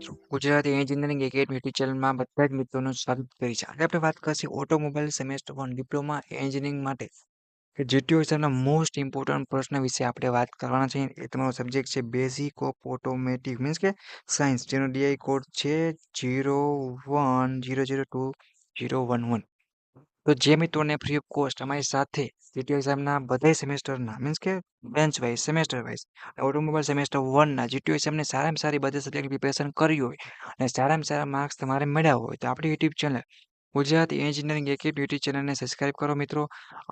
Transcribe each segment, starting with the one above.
મિત્રો Gujarati engineering academy YouTube ચેનલમાં બધા જ મિત્રોનું સ્વાગત કરી છે. આજે આપણે વાત કરીશું ઓટોમોબાઈલ સેમેસ્ટર 1 ડિપ્લોમા એન્જિનિયરિંગ માટે કે જીટીયુ એક્ઝામના મોસ્ટ ઇમ્પોર્ટન્ટ પ્રશ્ન વિશે આપણે વાત કરવાના છીએ. એ તમારો સબ્જેક્ટ છે બેઝિક ઓફ ઓટોમેટિવ મીન્સ કે સાયન્સ, જેનો ડીઆઈ કોડ છે 01002011. તો જે મિત્રોને ફ્રી ઓફ કોસ્ટ અમારી સાથે જીટીયુ એક્ઝામના બધા સેમેસ્ટરના મીન્સ કે bench wise semester wise automobile semester 1ના જીટીયુ એક્ઝામની સારામાં સારી બધા સબ્જેક્ટની પ્રિપેરેશન કરી હોય અને સારામાં સારા માર્ક્સ તમારે મેળવવા હોય તો આપણી YouTube channel Gujarati engineering academy YouTube ચેનલને સબસ્ક્રાઇબ કરો મિત્રો,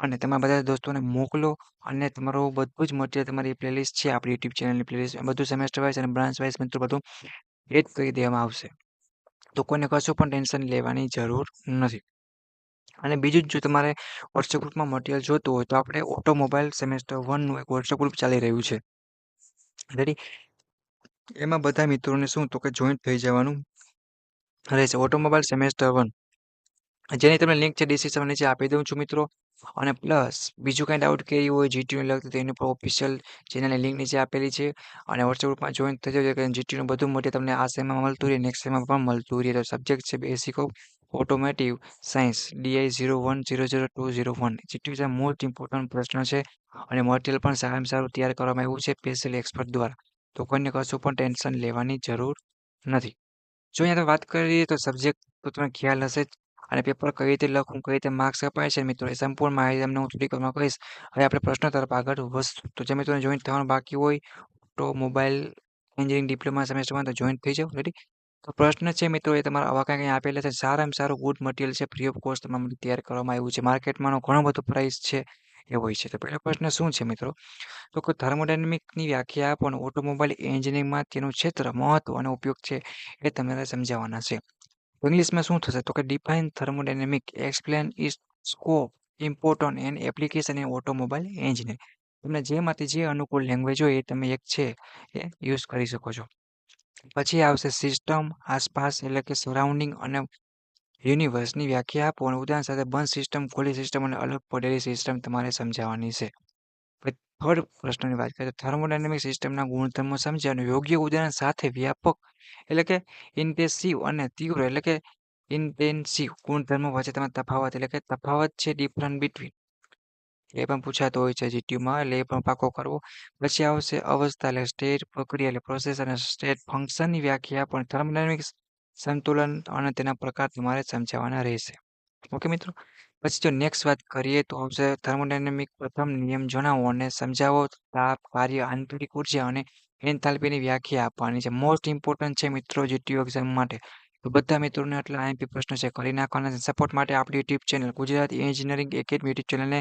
અને તમારા બધા દોસ્તોને મોકલો. અને તમારું બધું જ મટીરિયલ તમારી પ્લેલિસ્ટ છે આપણી યુટ્યુબ ચેનલની પ્લેલિસ્ટ, બધું સેમેસ્ટર વાઇઝ અને બ્રાન્ચ વાઇઝ મિત્રો બધું એડ કરી દેવામાં આવશે. તો કોઈને કશું પણ ટેન્શન લેવાની જરૂર નથી. અને બીજું જ જો તમારે વોટ્સએપ ગ્રુપમાં મટીરિયલ જોતું હોય તો આપણે ઓટોમોબાઈલ સેમેસ્ટર 1નું એક વોટ્સએપ ગ્રુપ ચાલી રહ્યું છે. રેડી? એમાં બધા મિત્રોને શું તો કે જોઈન્ટ થઈ જવાનું રહેશે. ઓટોમોબાઈલ સેમેસ્ટર 1 જેની તમને લિંક છે ડિસ્ક્રિપ્શન નીચે આપી દઉં છું મિત્રો. અને પ્લસ બીજું કાંઈ ડાઉટ કે એવું હોય જીટીયુને લગતું તો એની પર ઓફિશિયલ ચેનલની લિંક નીચે આપેલી છે. અને વોટ્સએપ ગ્રુપમાં જોઈન થઈ જજો કે જીટીયુનું બધું મટીરિયલ તમને આ સેમમાં મળતું રહે, નેક્સ્ટ સેમમાં પણ મળતું રહે. તો સબ્જેક્ટ છે basic of automotive science, DI 01002011. GTU most important પ્રશ્ન છે અને મટીરિયલ પણ સારામાં સારું તૈયાર કરવામાં આવ્યું છે સ્પેશિયલ એક્સપર્ટ દ્વારા. તો કોઈને કશું પણ ટેન્શન લેવાની જરૂર નથી. જો અહીંયા વાત કરીએ તો સબ્જેક્ટ તો તમને ખ્યાલ હશે જ, અને પેપર કઈ રીતે લખવું, કઈ રીતે માર્ક્સ અપાય છે મિત્રો, એ સંપૂર્ણ માહિતી તમને હું થોડીક વારમાં કહીશ. હવે આપણે પ્રશ્નો તરફ આગળ વધશું. તો જે મિત્રોને જોઈન થવાનું બાકી હોય ઓટોમોબાઈલ એન્જિનિયરિંગ ડિપ્લોમા સેમેસ્ટરમાં તો જોઈન થઈ જાઓ. રેડી? તો પ્રશ્ન છે મિત્રો એ તમારા આવા કંઈ આપેલા છે, સારામાં સારું ગુડ મટીરિયલ છે, ફ્રી ઓફ કોસ્ટ તમારા માટે તૈયાર કરવામાં આવ્યું છે. માર્કેટમાં ઘણો બધો પ્રાઇસ છે એ હોય છે. તો પહેલો પ્રશ્ન શું છે મિત્રો, તો કે થર્મોડાયનેમિકની વ્યાખ્યા આપો અને ઓટોમોબાઈલ એન્જિનિયરિંગમાં તેનું ક્ષેત્ર, મહત્વ અને ઉપયોગ છે એ તમારે સમજાવવાના છે. ઇંગ્લિશમાં શું થશે તો કે define thermodynamic, explain its scope, important and application in automobile engineering. તમને જેમાંથી જે અનુકૂળ લેંગ્વેજ હોય એ તમે એક છે એ યુઝ કરી શકો છો. પછી આવશે સિસ્ટમ, આસપાસ એટલે કે સરાઉન્ડિંગ અને યુનિવર્સની વ્યાખ્યા આપો અને ઉદાહરણ સાથે બંધ સિસ્ટમ, ખુલ્લી સિસ્ટમ અને અલગ પડેલી સિસ્ટમ તમારે સમજાવવાની છે. થર્ડ પ્રશ્નની વાત કરીએ તો થર્મોડાયનેમિક સિસ્ટમના ગુણધર્મો સમજ્યા અને યોગ્ય ઉદાહરણ સાથે વ્યાપક એટલે કે ઇન્ટેન્સિવ અને તીવ્ર એટલે કે ઇન્ટેન્સિવ ગુણધર્મો વચ્ચે તમે તફાવત એટલે કે તફાવત છે ડિફરન્ટ બિટવીન, એ પણ પૂછાતો હોય છે જીટીયુમાં, એટલે એ પણ પાકો કરવો. પછી આવશે અવસ્થા એટલે સ્ટેટ, પ્રક્રિયા એટલે પ્રોસેસ અને સ્ટેટ ફંક્શનની વ્યાખ્યા પણ થર્મોડાયનેમિક સંતુલન અને તેના પ્રકાર તમારે સમજાવવાના રહેશે. ઓકે મિત્રો. પછી જો નેક્સ્ટ વાત કરીએ તો આવશે થર્મોડાયનેમિક પ્રથમ નિયમ જણાવો અને સમજાવો. તાપ, કાર્ય, આંતરિક ઉર્જા અને એન્થાલ્પીની વ્યાખ્યા આપવાની છે. મોસ્ટ ઇમ્પોર્ટન્ટ છે મિત્રો જીટીયુ એક્ઝામ માટે. તો બધા મિત્રોને એટલા આઈએમપી પ્રશ્નો છે કરી નાખવાના છે. સપોર્ટ માટે આપણી YouTube channel Gujarati engineering academy YouTube ચેનલને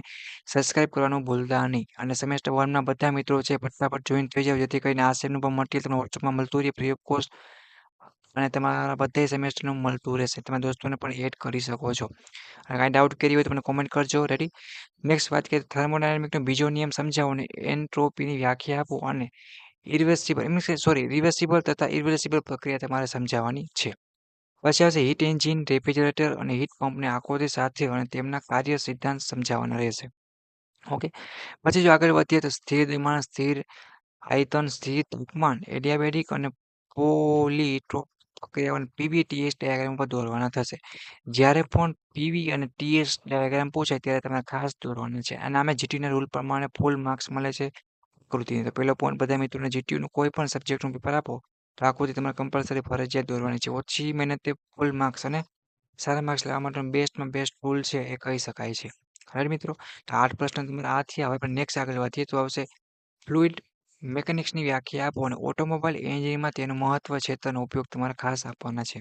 સબસ્ક્રાઇબ કરવાનું ભૂલતા નહીં. અને સેમેસ્ટર 1ના બધા મિત્રો છે ફટાફટ જોઈન થઈ જાવ, જેથી કરીને આ સેમનું પણ મટીરિયલ તમને વોટ્સઅપમાં મળતું રહે ફ્રી ઓફ કોસ્ટ, અને તમારા બધા સેમેસ્ટરનું મળતું રહેશે. તમારા દોસ્તોને પણ એડ કરી શકો છો. અને કાંઈ ડાઉટ કરી હોય તો મને કોમેન્ટ કરજો. રેડી? નેક્સ્ટ વાત કરીએ થર્મોડાયનેમિકનો બીજો નિયમ સમજાવો અને એન્ટ્રોપીની વ્યાખ્યા આપો અને રિવર્સિબલ તથા ઇરિવર્સિબલ પ્રક્રિયા તમારે સમજાવવાની છે. પછી આવશે હીટ એન્જિન, રેફ્રિજરેટર અને હીટ પંપને આકૃતિ સાથે અને તેમના કાર્ય સિદ્ધાંત સમજાવવાના રહેશે. ઓકે. પછી જો આગળ વધીએ તો સ્થિર દ્રવ્યમાન, સ્થિર આયતન, સ્થિર તાપમાન, એડિયાબેટિક અને પોલિટ્રોપ પ્રક્રિયાઓ પીવી ટીએસ ડાયાગ્રામ પર દોરવાના થશે. જ્યારે પણ પીવી અને ટીએસ ડાયાગ્રામ પૂછાય ત્યારે તમારે ખાસ દોરવાના છે. અને આમે જીટીયુના રૂલ પ્રમાણે ફૂલ માર્ક્સ મળે છે આકૃતિને. તો પહેલો પોઈન્ટ બધા મિત્રોને જીટીયુનું કોઈ પણ સબ્જેક્ટનું પેપર આપો તો આકૃતિ તમારે કમ્પલસરી ફરજિયાત દોરવાની છે. ઓછી મહેનતે ફૂલ માર્ક્સ અને સારા માર્ક્સ લેવા માટેનો બેસ્ટમાં બેસ્ટ રૂલ છે એ કહી શકાય છે. રાઈટ મિત્રો? તો 8 પ્રશ્ન તમારા આ થયા. હવે પણ નેક્સ્ટ આગળ વધીએ તો આવશે ફ્લુઇડ મેકેનિક્સની વ્યાખ્યા આપો અને ઓટોમોબાઈલ એન્જિનિયરિંગમાં તેનું મહત્વ, ક્ષેત્ર અને ઉપયોગ તમારે ખાસ આપવાના છે.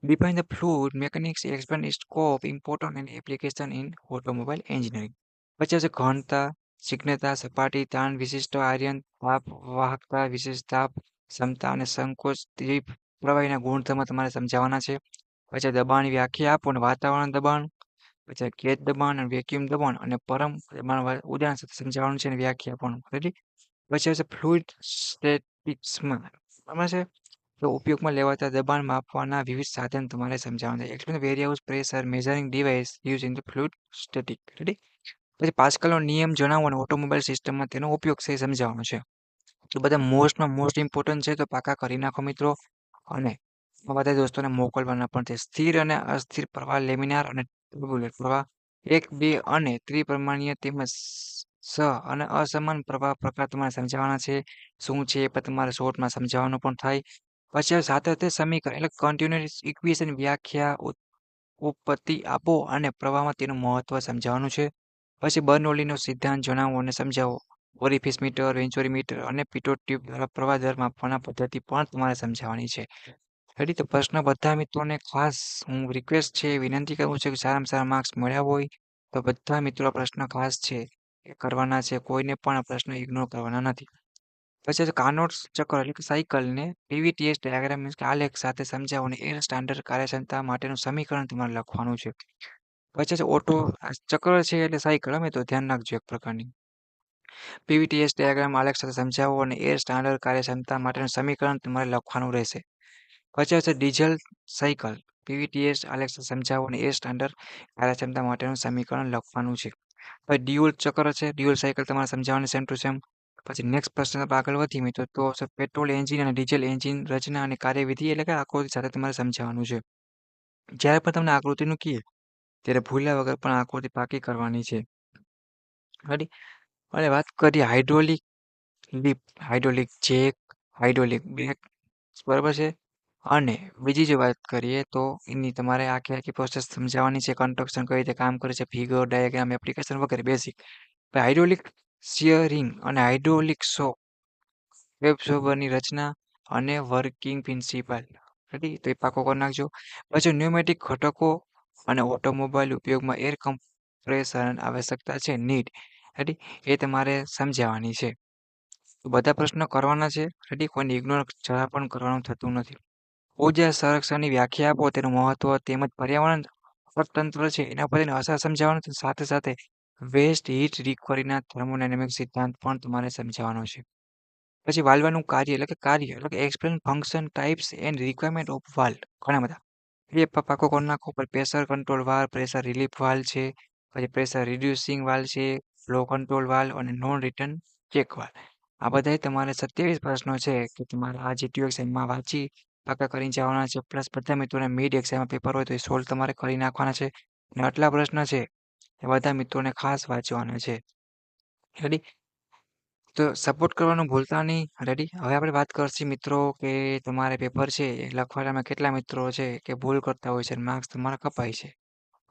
Define the fluid mechanics, explain its scope, important and application in automobile engineering. પછી આવશે ઘનતા, સ્નિગ્ધતા, સપાટી, તાણ, વિશિષ્ટ આયર્ન, તાપ, વાહકતા, વિશેષ તાપ, ક્ષમતા અને સંકોચ જેવી પ્રવાહીના ગુણધર્મો તમારે સમજાવવાના છે. પછી દબાણની વ્યાખ્યા આપો અને વાતાવરણ દબાણ, પછી ગેજ દબાણ અને વેક્યુમ દબાણ અને પરમ દબાણ ઉદાહરણ સાથે સમજાવવાનું છે અને વ્યાખ્યા પણ. રેડી? પછી આવશે ફ્લુઇડ સ્ટેટિક્સમાં બરાબર છે, તો ઉપયોગમાં લેવાતા દબાણ માપવાના વિવિધ સાધન તમારે સમજાવવાના છે. Explain various pressure measuring device use in the fluid static. Ready? પછી પાસ્કલનો નિયમ જણાવો અને ઓટોમોબાઈલ સિસ્ટમમાં તેનો ઉપયોગ છે સમજાવવાનો છે. તો બધા મોસ્ટમાં મોસ્ટ ઇમ્પોર્ટન્ટ છે, તો પાકા કરી નાખો મિત્રો. અને બધા દોસ્તોને મોકલવાના પણ છે. સ્થિર અને અસ્થિર પ્રવાહ, લેમિનાર અને ટર્બ્યુલન્ટ પ્રવાહ, 1, 2 અને ત્રિપરિમાણીય તેમજ અને અસમાન પ્રવાહ પ્રકાર તમારે સમજાવવાના છે. શું છે એ પણ તમારે શોર્ટમાં સમજાવવાનું પણ થાય. પછી સાથે સમીકરણ એટલે કન્ટિન્યુઅસ ઇક્વેશન વ્યાખ્યા, ઉત્પત્તિ આપો અને પ્રવાહમાં તેનું મહત્વ સમજાવવાનું છે. પછી બર્નોલીનો સિદ્ધાંત જણાવો અને સમજાવો. ઓરિફિસ મીટર, વેન્ચુરીમીટર અને પિટોટ ટ્યુબ દ્વારા પ્રવાહ દર માપવાના પદ્ધતિ પણ તમારે સમજાવવાની છે. રેડી? તો પ્રશ્ન બધા મિત્રોને ખાસ હું રિક્વેસ્ટ છે, વિનંતી કરું છું કે સારામાં સારા માર્ક્સ મળ્યા હોય તો બધા મિત્રો પ્રશ્ન ખાસ છે એ કરવાના છે. કોઈને પણ આ પ્રશ્ન ઇગ્નોર કરવાના નથી. પછી કાર્નોટ ચક્ર એટલે કે સાયકલને પીવીટીએસ ડાયાગ્રામ મીન્સ કે આલેખ સાથે સમજાવો અને એર સ્ટાન્ડર્ડ કાર્યક્ષમતા માટેનું સમીકરણ તમારે લખવાનું છે. પછી ઓટો ચક્ર છે એટલે સાયકલ, અમે તો ધ્યાન રાખજો એક પ્રકારની. પીવીટીએસ ડાયાગ્રામ આલેખ સાથે સમજાવો અને એર સ્ટાન્ડર્ડ કાર્યક્ષમતા માટેનું સમીકરણ તમારે લખવાનું રહેશે. પછી છે ડીઝલ સાયકલ, પીવીટીએસ આલેખ સાથે સમજાવો અને એર સ્ટાન્ડર્ડ કાર્યક્ષમતા માટેનું સમીકરણ લખવાનું છે. પછી ડ્યુઅલ ચક્ર છે, ડ્યુઅલ સાયકલ તમારે સમજાવવાની સેમ ટુ સેમ. પછી નેક્સ્ટ પ્રશ્ન આગળ વધી મિત્રો તો પેટ્રોલ એન્જિન અને ડીઝલ એન્જિન રચના અને કાર્યવિધિ એટલે કે આકૃતિ સાથે તમારે સમજાવવાનું છે. જ્યારે પણ તમને આકૃતિનું કહીએ ત્યારે ભૂલ્યા વગર પણ આકૃતિ પાકી કરવાની છે. રેડી? અને વાત કરીએ hydraulic lift, hydraulic jack, hydraulic brake, બરાબર છે. અને બીજી જો વાત કરીએ તો એની તમારે આખી પ્રોસેસ સમજાવવાની છે. કન્સ્ટ્રક્શન કઈ રીતે કામ કરે છે, ફિગર, ડાયાગ્રામ, એપ્લિકેશન વગેરે બેસિક. હાઇડ્રોલિક સ્ટીયરિંગ અને હાઇડ્રોલિક શોક વેબસોબરની રચના અને વર્કિંગ પ્રિન્સિપલ. રેડી? તો એ પાકો કરી નાખજો. પછી ન્યુમેટિક ઘટકો અને ઓટોમોબાઈલ ઉપયોગમાં એર કમ્પ્રેસર આવશ્યકતા છે, નીડ. રેડી? એ તમારે સમજાવવાની છે. તો બધા પ્રશ્નો કરવાના છે. રેડી? કોઈને ઇગ્નોર જરા પણ કરવાનું થતું નથી. ઉર્જા સંરક્ષણની વ્યાખ્યા આપો, તેનું મહત્વ તેમજ પર્યાવરણ અર્થતંત્ર છે એના પર તેની અસર સમજાવવાનું, સાથે સાથે વેસ્ટ હીટ રિકવરીના થર્મોડાયનેમિક સિદ્ધાંત પણ તમારે સમજાવવાનો છે. પછી વાલ્વનું કાર્ય એટલે કે explain function, types and requirement of valve. ઘણા બધા એ પાકો કરી નાખો. પર pressure control valve, pressure relief valve છે, પછી પ્રેશર રિડ્યુસિંગ વાલ્વ છે, ફ્લો કંટ્રોલ વાલ્વ અને નોન રિટર્ન ચેક વાલ્વ. આ બધા તમારે 27 પ્રશ્નો છે કે તમારે આ જીટીયુ એક્ઝામમાં વાંચી પાકા કરીને જવાના છે. પ્લસ બધા મિત્રોને મિડ એક્ઝામમાં પેપર હોય તો એ સોલ્વ તમારે કરી નાખવાના છે. અને આટલા પ્રશ્ન છે એ બધા મિત્રોને ખાસ વાંચવાના છે. રેડી? તો સપોર્ટ કરવાનું ભૂલતા નહીં. રેડી? હવે આપણે વાત કરશું મિત્રો કે તમારે પેપર છે એ લખવાનામાં કેટલા મિત્રો છે કે ભૂલ કરતા હોય છે અને માર્ક્સ તમારા કપાય છે.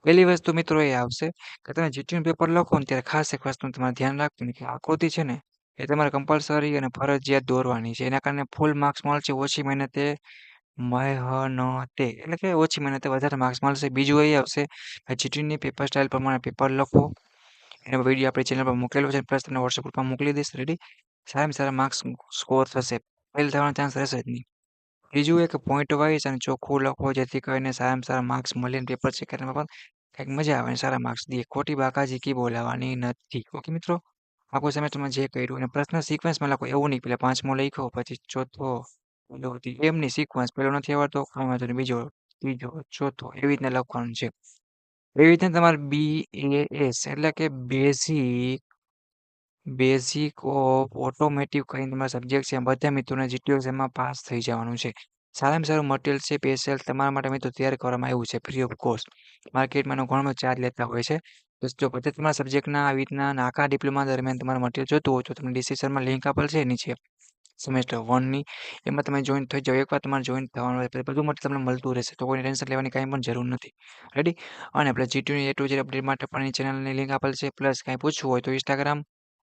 પહેલી વસ્તુ મિત્રો એ આવશે કે તમે જીટીયુનું પેપર લખો ને ત્યારે ખાસ એક વસ્તુ તમારે ધ્યાન રાખવું કે આકૃતિ છે ને એ તમારે કમ્પલસરી અને ફરજિયાત દોરવાની છે. એના કારણે ફૂલ માર્ક્સ મળશે, ઓછી મહેનતે મહેનતે એટલે કે ઓછી મહેનતે વધારે માર્ક્સ મળશે. બીજું એ આવશે કે જીટીયુની પેપર સ્ટાઇલ પ્રમાણે પેપર લખો. એનો વિડીયો આપણી ચેનલ પર મૂકેલો છે, પ્લસ તમને વોટ્સએપ ગ્રુપમાં મોકલી દઈશ. રેડી? સારામાં સારા માર્ક્સ સ્કોર થશે, ફેલ થવાનો ચાન્સ રહેશે જ નહીં. બીજું એક પોઈન્ટ વાઇઝ અને ચોખ્ખું લખો, જેથી કરીને સારામાં સારા માર્ક્સ મળે અને પેપર ચેક કરવામાં પણ કંઈક મજા આવે અને સારા માર્ક્સ દે. ખોટી બાકાજી બોલાવવાની નથી. ઓકે મિત્રો? આખું સેમેસ્ટરમાં જે કર્યું અને પ્રશ્ન સિક્વન્સમાં લખો, એવું નહીં પેલા 5મો લખ્યો પછી ચોથો, પેલો એમની સિક્વન્સ, પેલો નથી આવડતો કાંઈ વાંધો નહીં, બીજો, ત્રીજો, ચોથો એવી રીતના લખવાનું છે. એવી રીતના તમારે BAS એટલે કે બેઝિક ઓફ ઓટોમેટિવ કરીને તમારા સબ્જેક્ટ છે. બધા મિત્રોને જીટીયુ એક્ઝામમાં પાસ થઈ જવાનું છે. સારામાં સારું મટીરિયલ છે સ્પેશિયલ તમારા માટે મિત્રો તૈયાર કરવામાં આવ્યું છે ફ્રી ઓફ કોસ્ટ. માર્કેટમાં એનો ઘણો ચાર્જ લેતા હોય છે. તો જો બધા તમારા સબ્જેક્ટના આવી રીતના આખા ડિપ્લોમા દરમિયાન તમારે મટીરિયલ જોતું હોય તો તમને ડિસ્ક્રિપ્શનમાં લિંક આપેલ છે નીચે સેમેસ્ટર 1ની, એમાં તમે જોઈન થઈ જાઓ. એકવાર તમારે જોઈન થવાનું હોય એટલે બધું મટીરિયલ તમને મળતું રહેશે, તો કોઈને ટેન્શન લેવાની કાંઈ પણ જરૂર નથી. રેડી? અને આપણે જીટીયુની A to Z અપડેટ માટે પણ એ ચેનલની લિંક આપેલ છે. પ્લસ કાંઈ પૂછવું હોય તો ઇન્સ્ટાગ્રામ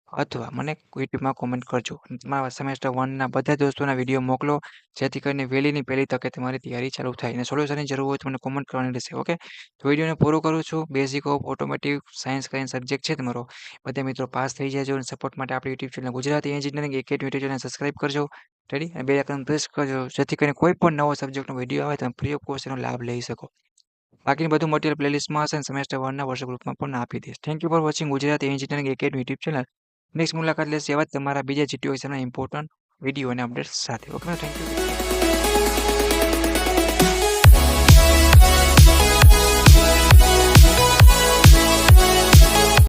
અથવા મને યુટ્યુબમાં કોમેન્ટ કરજો. તમારા સેમેસ્ટર 1ના બધા દોસ્તોના વિડીયો મોકલો, જેથી કરીને વહેલીની પહેલી તકે તમારી તૈયારી ચાલુ થાય. અને સોલ્યુશનની જરૂર હોય તો મને કોમેન્ટ કરવાની રહેશે. ઓકે? તો વિડીયોને પૂરો કરું છું. બેઝિક ઓફ ઓટોમેટિવ સાયન્સ કરીને સબ્જેક્ટ છે તમારો, બધા મિત્રો પાસ થઈ જજો. અને સપોર્ટ માટે આપણી YouTube channel Gujarati engineering academy YouTube channel subscribe કરજો. રેડી? અને બે આઇકન પ્રેસ કરજો, જેથી કરીને કોઈ પણ નવો સબ્જેક્ટનો વિડીયો આવે તમે ફ્રી ઓફ કોસ્ટ એનો લાભ લઈ શકો. બાકીનું બધું મટીરિયલ પ્લેલિસ્ટમાં હશે અને સેમેસ્ટર 1ના વોટ્સએપ ગ્રુપમાં પણ આપી દઈશ. Thank you for watching Gujarati engineering academy YouTube channel. Next મુલાકાત લેશે એવા તમારા બીજા જીટીયુ એક્ઝામના ઇમ્પોર્ટન્ટ વિડીયો અને અપડેટ્સ સાથે. Okay, thank you.